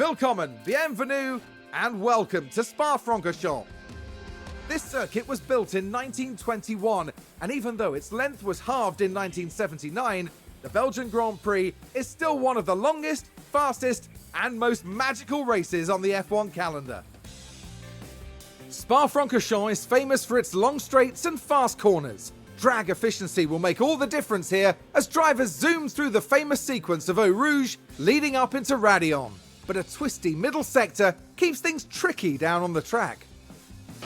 Willkommen, bienvenue, and welcome to Spa-Francorchamps. This circuit was built in 1921, and even though its length was halved in 1979, the Belgian Grand Prix is still one of the longest, fastest, and most magical races on the F1 calendar. Spa-Francorchamps is famous for its long straights and fast corners. Drag efficiency will make all the difference here as drivers zoom through the famous sequence of Eau Rouge leading up into Raidillon. But a twisty middle sector keeps things tricky down on the track.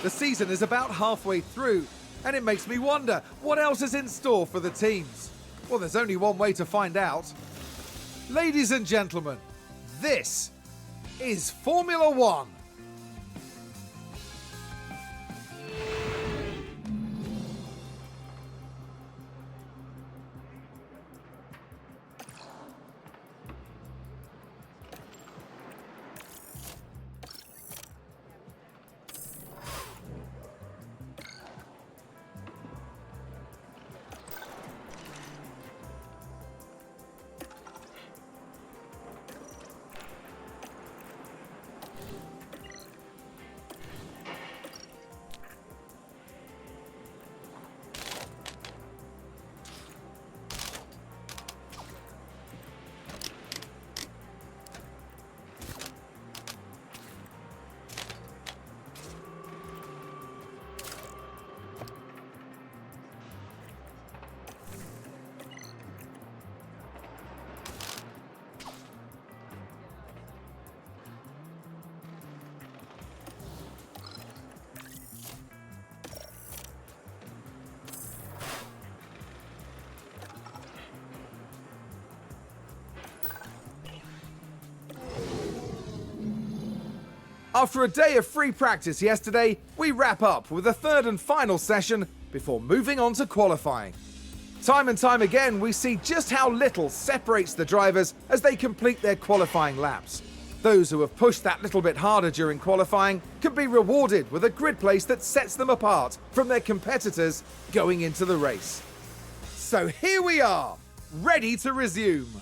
The season is about halfway through, and it makes me wonder what else is in store for the teams. Well, there's only one way to find out. Ladies and gentlemen, this is Formula One. After a day of free practice yesterday, we wrap up with a third and final session before moving on to qualifying. Time and time again, we see just how little separates the drivers as they complete their qualifying laps. Those who have pushed that little bit harder during qualifying can be rewarded with a grid place that sets them apart from their competitors going into the race. So here we are, ready to resume.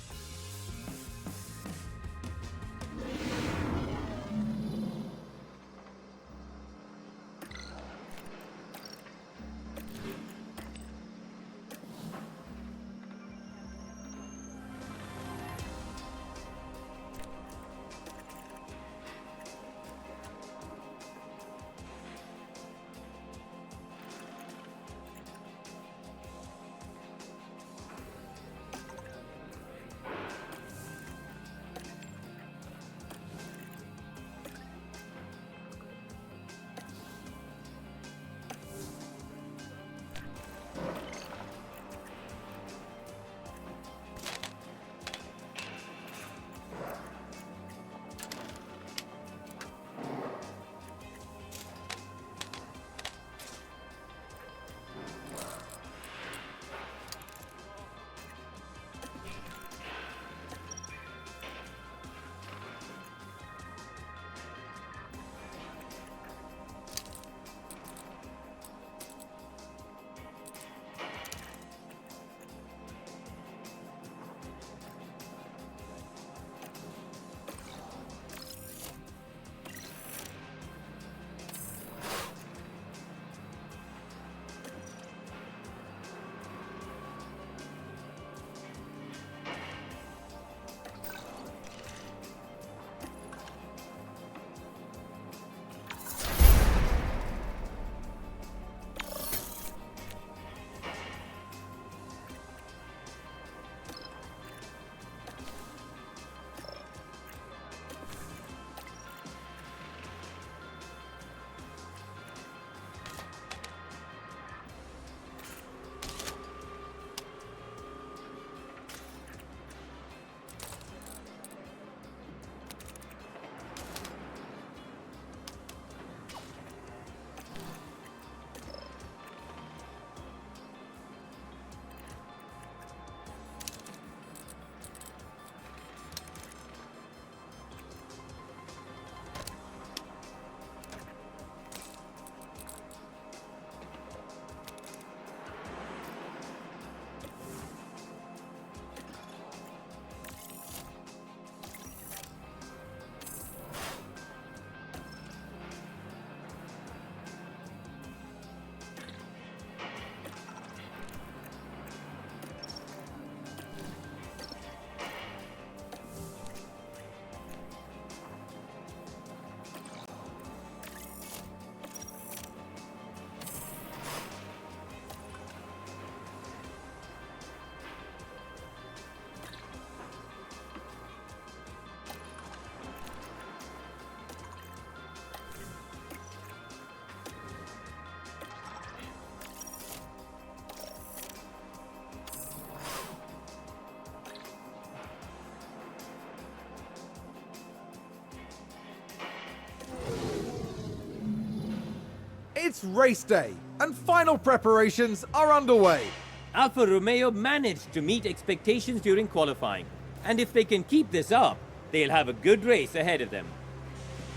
It's race day, and final preparations are underway. Alfa Romeo managed to meet expectations during qualifying, and if they can keep this up, they'll have a good race ahead of them.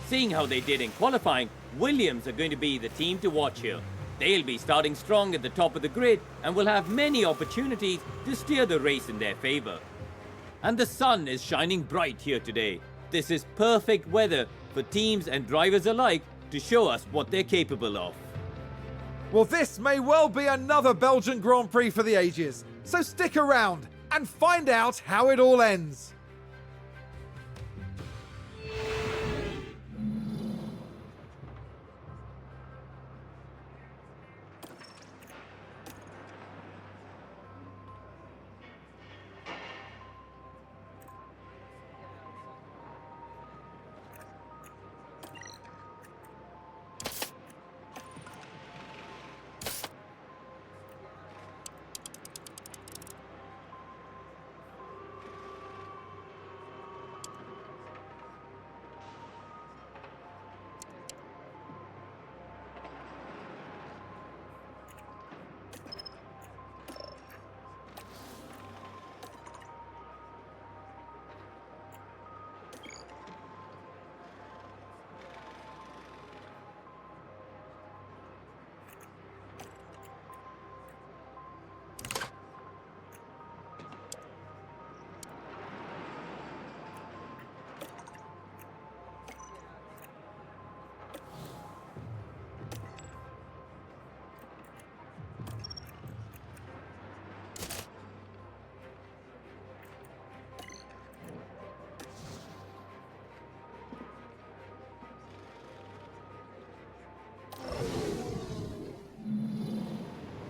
Seeing how they did in qualifying, Williams are going to be the team to watch here. They'll be starting strong at the top of the grid and will have many opportunities to steer the race in their favor. And the sun is shining bright here today. This is perfect weather for teams and drivers alike to show us what they're capable of. Well, this may well be another Belgian Grand Prix for the ages, so stick around and find out how it all ends.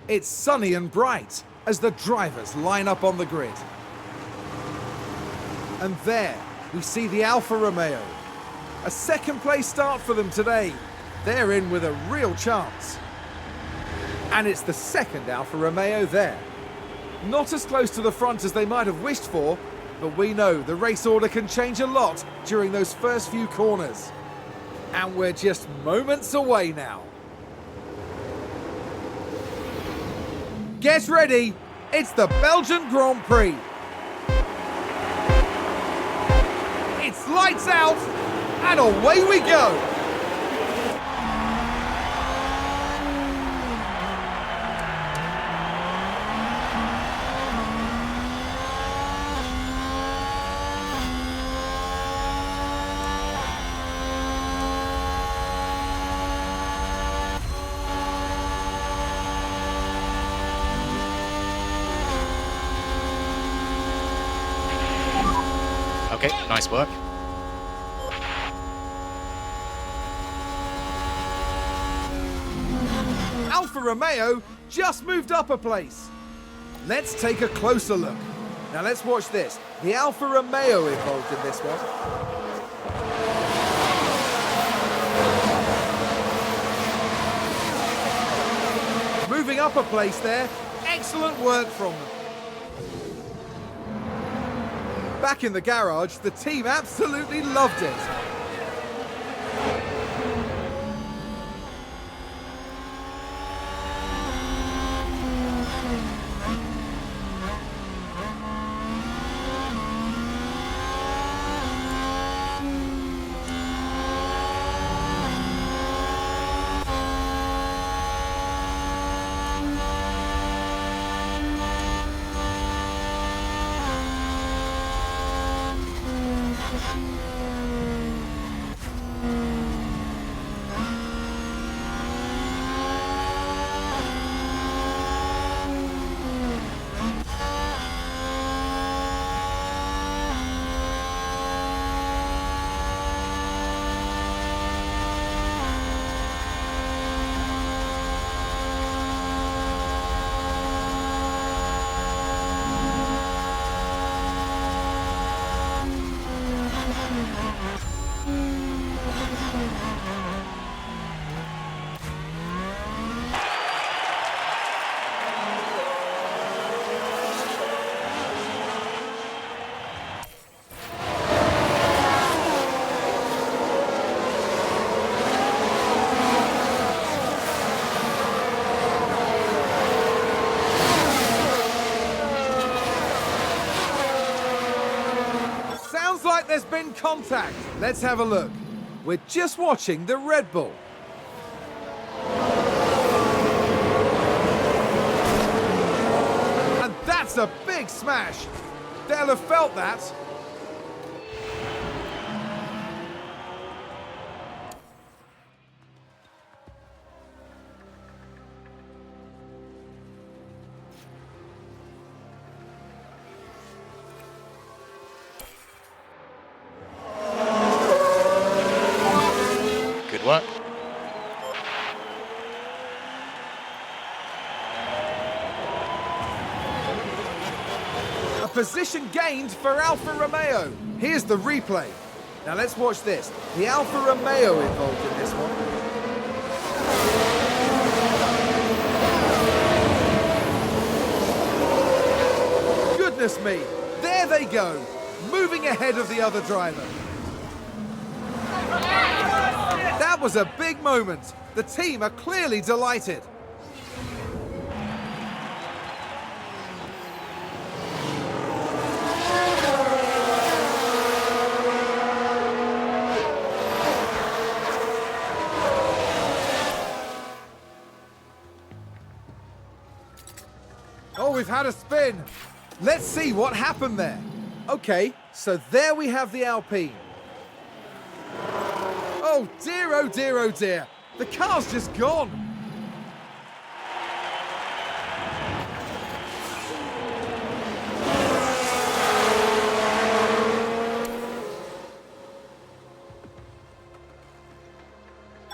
It's sunny and bright as the drivers line up on the grid. And there we see the Alfa Romeo. A second place start for them today. They're in with a real chance. And it's the second Alfa Romeo there. Not as close to the front as they might have wished for, but we know the race order can change a lot during those first few corners. And we're just moments away now. Get ready, it's the Belgian Grand Prix. It's lights out, and away we go. Okay, nice work. Alfa Romeo just moved up a place. Let's take a closer look. Now let's watch this. The Alfa Romeo involved in this one. Moving up a place there. Excellent work from them. Back in the garage, the team absolutely loved it. there's been contact. Let's have a look. We're just watching the Red Bull. And that's a big smash. They'll have felt that. Good work. A position gained for Alfa Romeo. Here's the replay. Now let's watch this. The Alfa Romeo involved in this one. Goodness me, there they go, moving ahead of the other driver. That was a big moment. The team are clearly delighted. Oh, we've had a spin. Let's see what happened there. Okay, so there we have the Alpine. Oh dear, oh dear, oh dear. The car's just gone.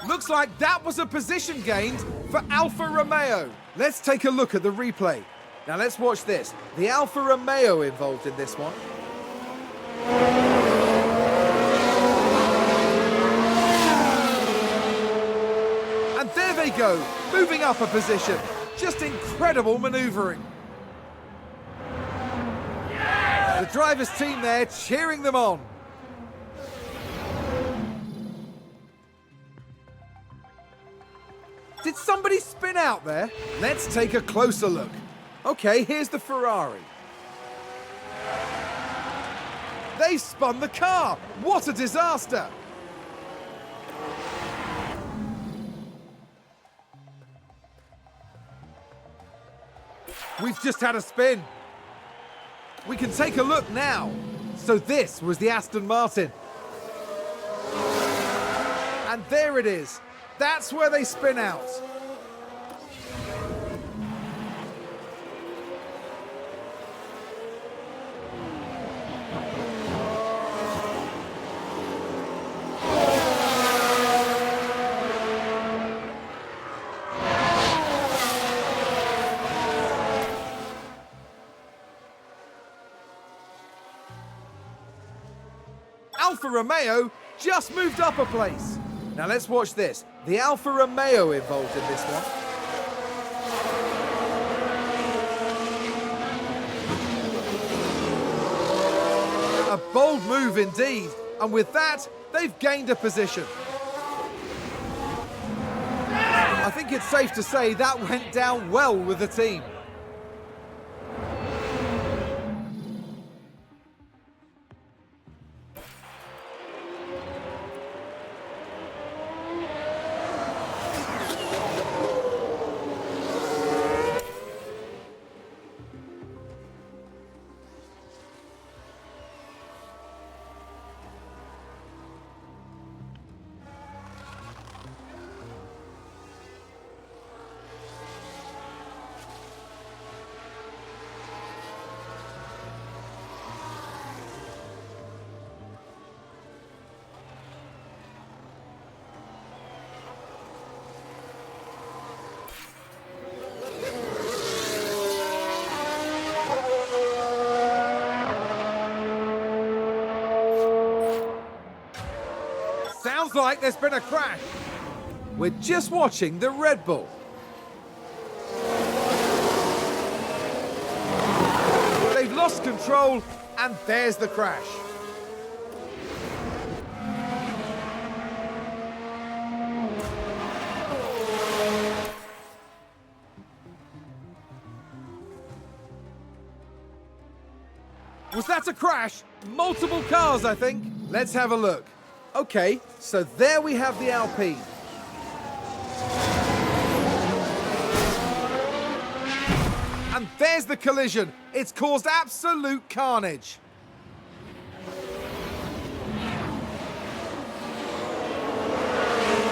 Looks like that was a position gained for Alfa Romeo. Let's take a look at the replay. Now let's watch this. The Alfa Romeo involved in this one. And there they go, moving up a position. Just incredible manoeuvring. The driver's team there cheering them on. Did somebody spin out there? Let's take a closer look. Okay, here's the Ferrari. They spun the car. What a disaster. We've just had a spin. We can take a look now. So this was the Aston Martin. And there it is. That's where they spin out. Alfa Romeo just moved up a place. Now let's watch this. The Alfa Romeo involved in this one. A bold move indeed. And with that, they've gained a position. I think it's safe to say that went down well with the team. Sounds like there's been a crash. We're just watching the Red Bull. They've lost control, and there's the crash. Was that a crash? Multiple cars, I think. Let's have a look. Okay, so there we have the Alpine. And there's the collision. It's caused absolute carnage.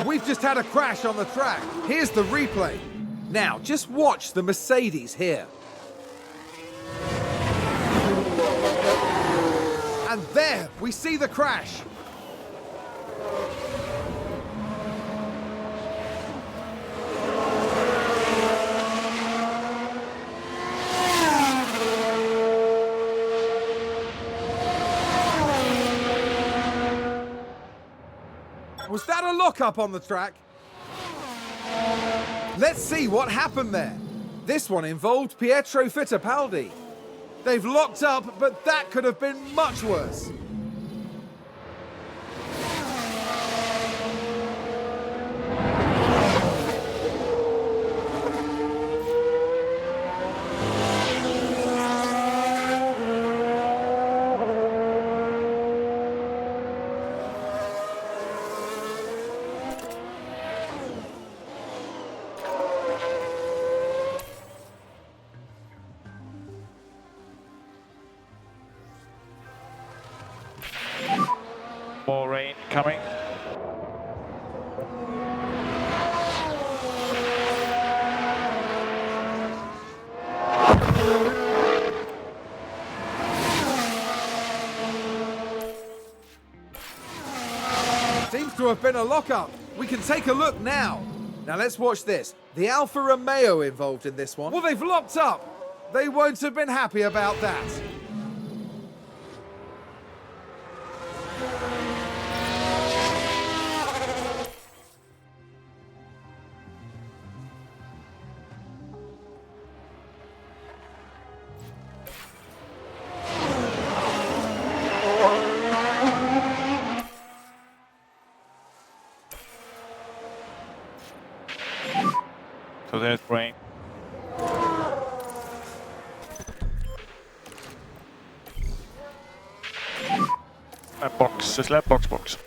We've just had a crash on the track. Here's the replay. Now, just watch the Mercedes here. And there, we see the crash. Was that a lock-up on the track? Let's see what happened there. This one involved Pietro Fittipaldi. They've locked up, but that could have been much worse. More rain coming. Seems to have been a lockup. We can take a look now. Now let's watch this. The Alfa Romeo involved in this one. Well, they've locked up. They won't have been happy about that. So there's rain. A box, a slab box.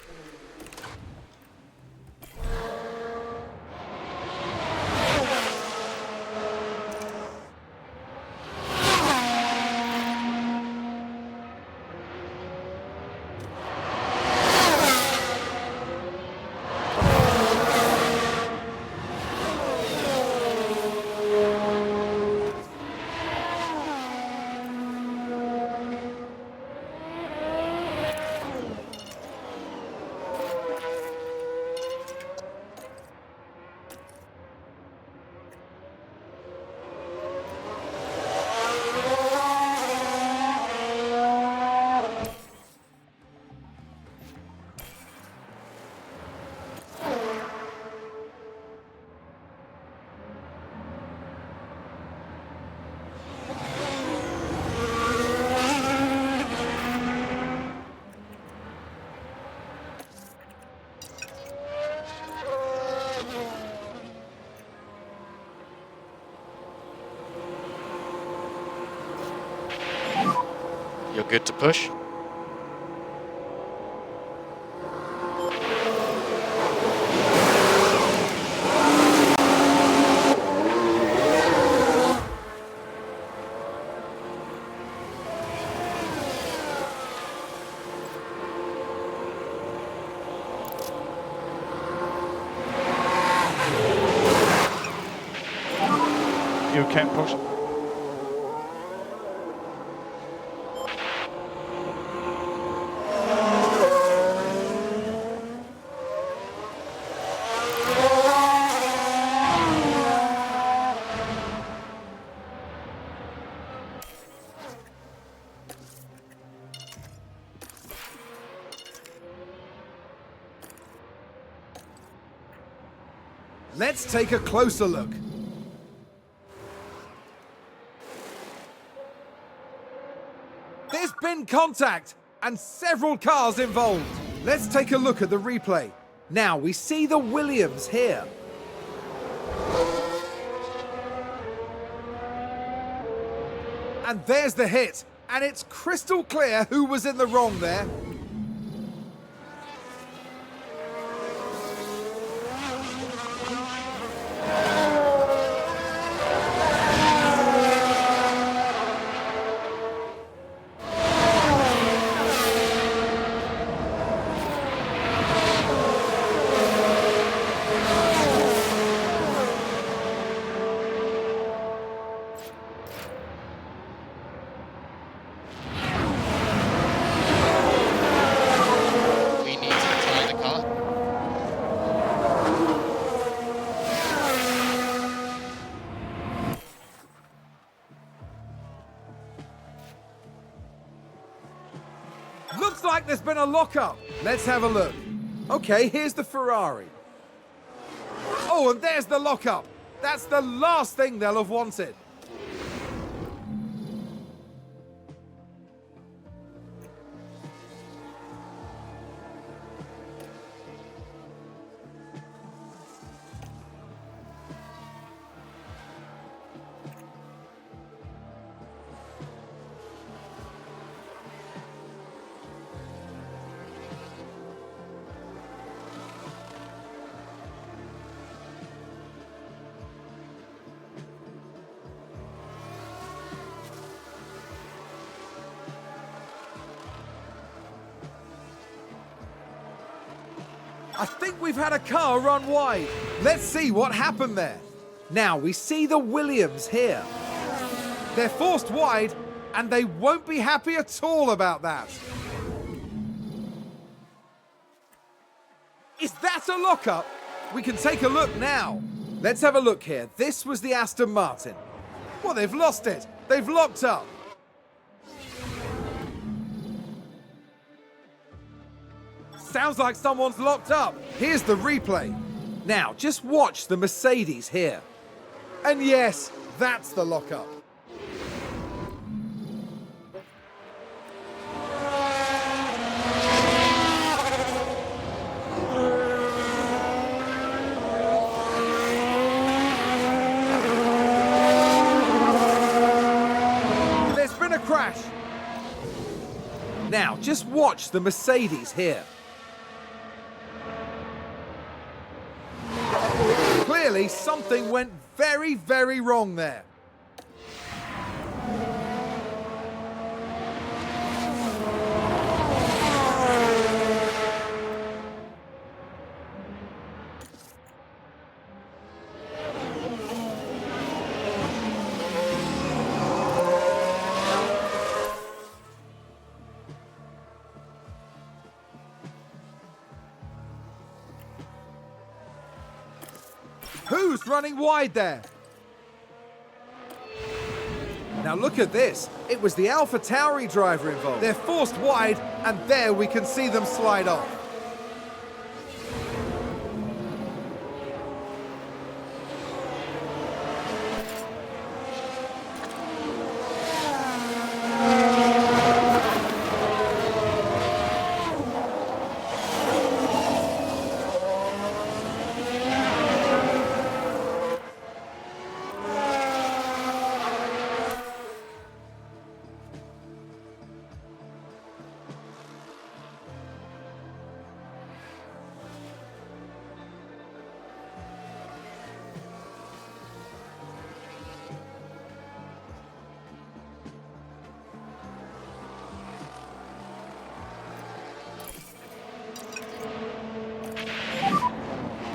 You're good to push. You can push. Let's take a closer look. There's been contact and several cars involved. Let's take a look at the replay. Now we see the Williams here. And there's the hit. And it's crystal clear who was in the wrong there. We need to retire the car. Looks like there's been a lockup. Let's have a look. Okay, here's the Ferrari. Oh, and there's the lockup. That's the last thing they'll have wanted. I think we've had a car run wide. Let's see what happened there. Now we see the Williams here. They're forced wide and they won't be happy at all about that. Is that a lockup? We can take a look now. Let's have a look here. This was the Aston Martin. Well, they've lost it. They've locked up. Sounds like someone's locked up. Here's the replay. Now, just watch the Mercedes here. And yes, that's the lockup. There's been a crash. Now, just watch the Mercedes here. Clearly, something went very, very wrong there. Who's running wide there? Now look at this. It was the AlphaTauri driver involved. They're forced wide, and there we can see them slide off.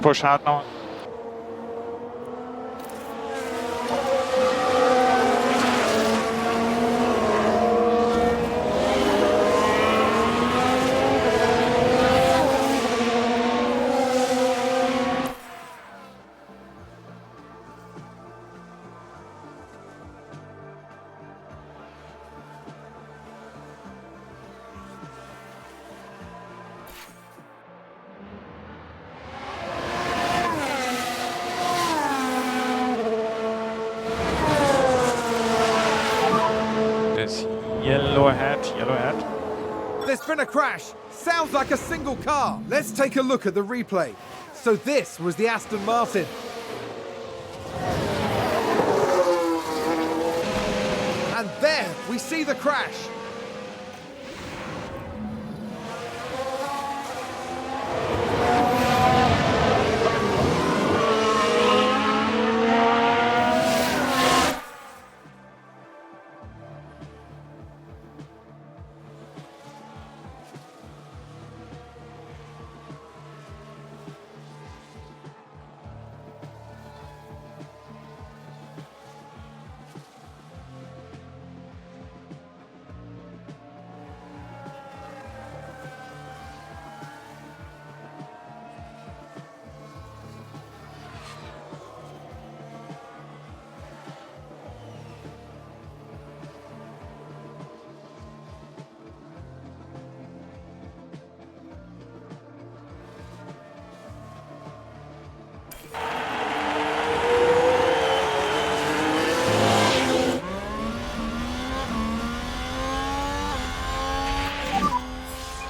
Push hard now. Yellow hat, yellow hat. There's been a crash. Sounds like a single car. Let's take a look at the replay. So this was the Aston Martin. And there We see the crash.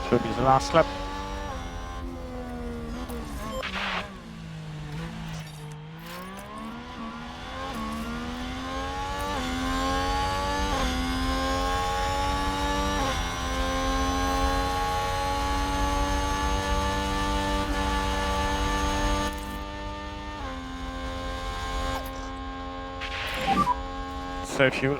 Should be the last lap. Save fuel.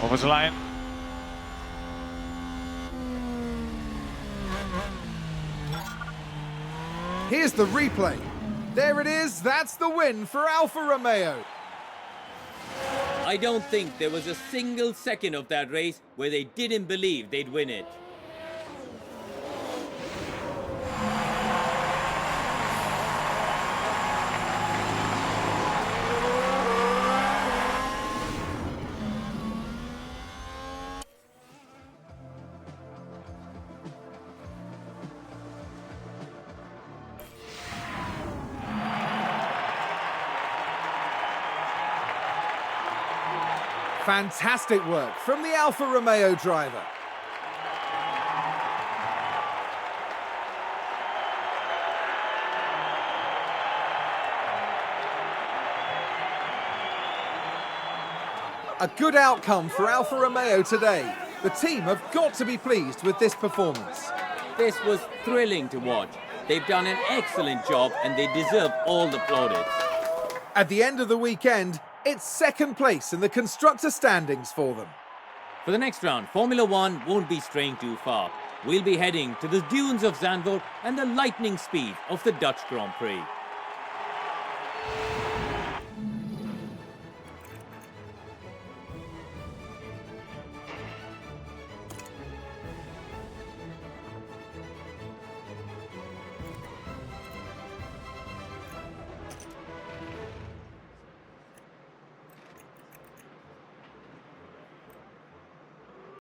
Over the line. Here's the replay. There it is, that's the win for Alfa Romeo. I don't think there was a single second of that race where they didn't believe they'd win it. Fantastic work from the Alfa Romeo driver. A good outcome for Alfa Romeo today. The team have got to be pleased with this performance. This was thrilling to watch. They've done an excellent job and they deserve all the plaudits. At the end of the weekend, it's second place in the constructor standings for them. For the next round, Formula One won't be straying too far. We'll be heading to the dunes of Zandvoort and the lightning speed of the Dutch Grand Prix.